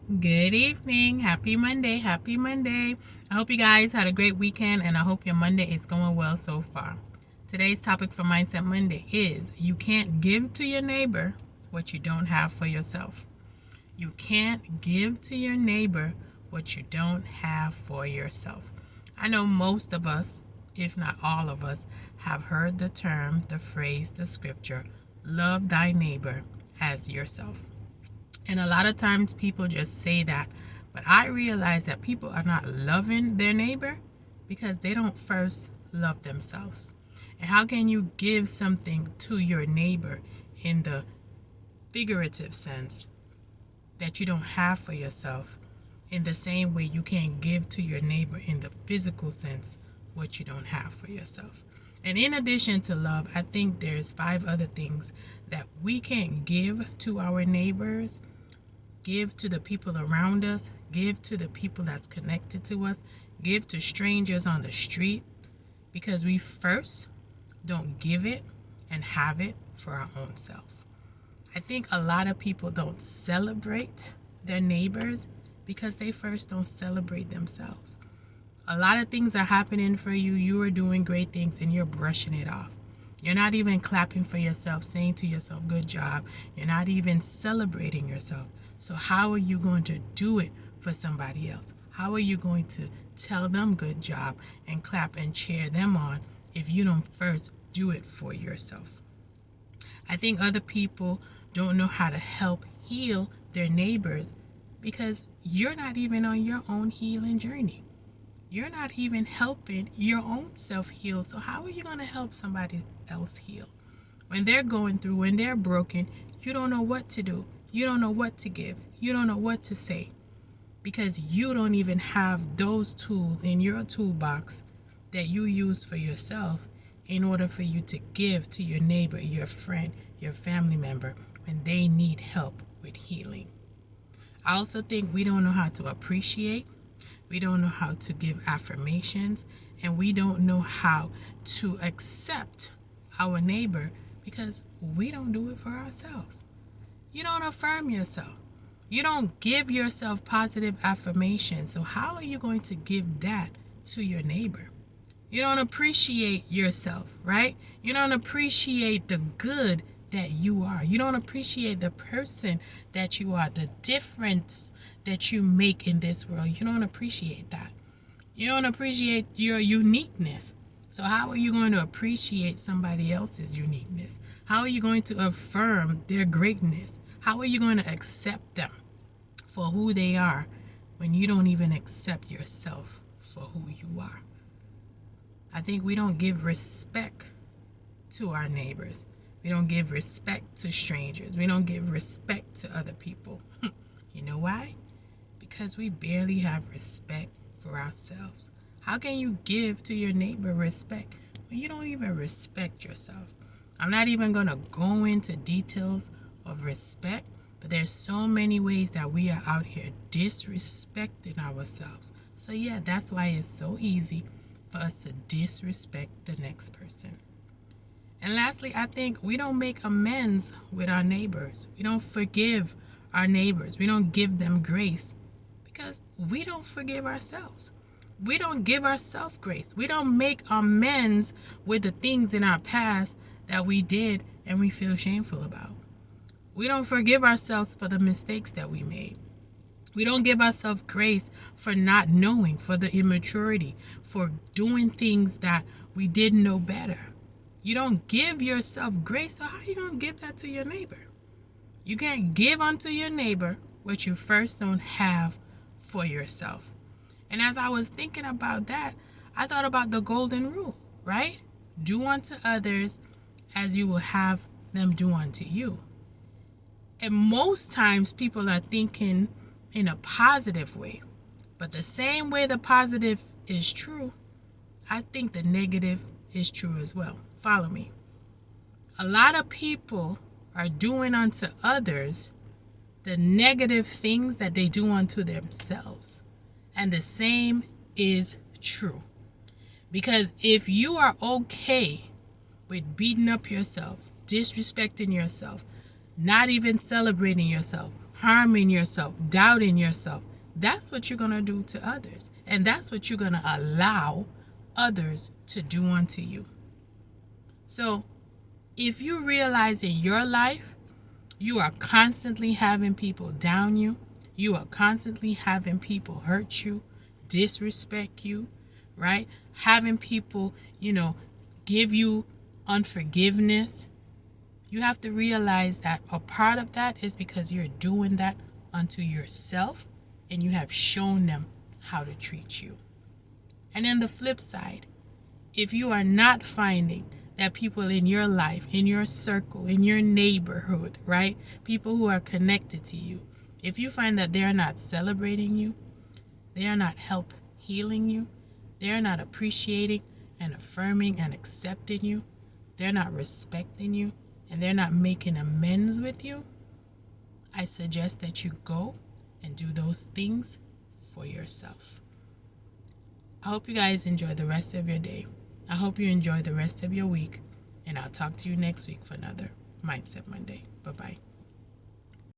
Good evening. Happy Monday. Happy Monday. I hope you guys had a great weekend and I hope your Monday is going well so far. Today's topic for Mindset Monday is you can't give to your neighbor what you don't have for yourself. You can't give to your neighbor what you don't have for yourself. I know most of us, if not all of us, have heard the term, the phrase, the scripture, love thy neighbor as yourself. And a lot of times people just say that, but I realize that people are not loving their neighbor because they don't first love themselves. And how can you give something to your neighbor in the figurative sense that you don't have for yourself, in the same way you can't give to your neighbor in the physical sense what you don't have for yourself? And in addition to love, I think there's 5 other things that we can't give to our neighbors, give to the people around us, give to the people that's connected to us, give to strangers on the street, because we first don't give it and have it for our own self. I think a lot of people don't celebrate their neighbors because they first don't celebrate themselves. A lot of things are happening for you. You are doing great things and you're brushing it off. You're not even clapping for yourself, saying to yourself, good job. You're not even celebrating yourself. So how are you going to do it for somebody else? How are you going to tell them good job and clap and cheer them on if you don't first do it for yourself? I think other people don't know how to help heal their neighbors because you're not even on your own healing journey. You're not even helping your own self heal. So how are you going to help somebody else heal? When they're going through, when they're broken, you don't know what to do. You don't know what to give. You don't know what to say because you don't even have those tools in your toolbox that you use for yourself in order for you to give to your neighbor, your friend, your family member when they need help with healing. I also think we don't know how to appreciate. We don't know how to give affirmations, and we don't know how to accept our neighbor because we don't do it for ourselves. You don't affirm yourself. You don't give yourself positive affirmations. So how are you going to give that to your neighbor? You don't appreciate yourself, right? You don't appreciate the good that you are. You don't appreciate the person that you are, the difference that you make in this world. You don't appreciate that. You don't appreciate your uniqueness. So how are you going to appreciate somebody else's uniqueness? How are you going to affirm their greatness? How are you going to accept them for who they are when you don't even accept yourself for who you are? I think we don't give respect to our neighbors. We don't give respect to strangers. We don't give respect to other people. You know why? Because we barely have respect for ourselves. How can you give to your neighbor respect when you don't even respect yourself? I'm not even going to go into details of respect, but there's so many ways that we are out here disrespecting ourselves. So yeah, that's why it's so easy for us to disrespect the next person. And lastly, I think we don't make amends with our neighbors. We don't forgive our neighbors. We don't give them grace because we don't forgive ourselves. We don't give ourselves grace. We don't make amends with the things in our past that we did and we feel shameful about. We don't forgive ourselves for the mistakes that we made. We don't give ourselves grace for not knowing, for the immaturity, for doing things that we didn't know better. You don't give yourself grace, so how are you going to give that to your neighbor? You can't give unto your neighbor what you first don't have for yourself. And as I was thinking about that, I thought about the golden rule, right? Do unto others as you will have them do unto you. And most times people are thinking in a positive way. But the same way the positive is true, I think the negative is true as well. Follow me. A lot of people are doing unto others the negative things that they do unto themselves. And the same is true. Because if you are okay with beating up yourself, disrespecting yourself, not even celebrating yourself, harming yourself, doubting yourself, that's what you're going to do to others. And that's what you're going to allow others to do unto you. So if you realize in your life, you are constantly having people down you, you are constantly having people hurt you, disrespect you, right? Having people, give you unforgiveness. You have to realize that a part of that is because you're doing that unto yourself, and you have shown them how to treat you. And then the flip side, if you are not finding that people in your life, in your circle, in your neighborhood, right? People who are connected to you, if you find that they're not celebrating you, they are not healing you, they're not appreciating and affirming and accepting you, they're not respecting you, and they're not making amends with you, I suggest that you go and do those things for yourself. I hope you guys enjoy the rest of your day. I hope you enjoy the rest of your week, and I'll talk to you next week for another Mindset Monday. Bye-bye.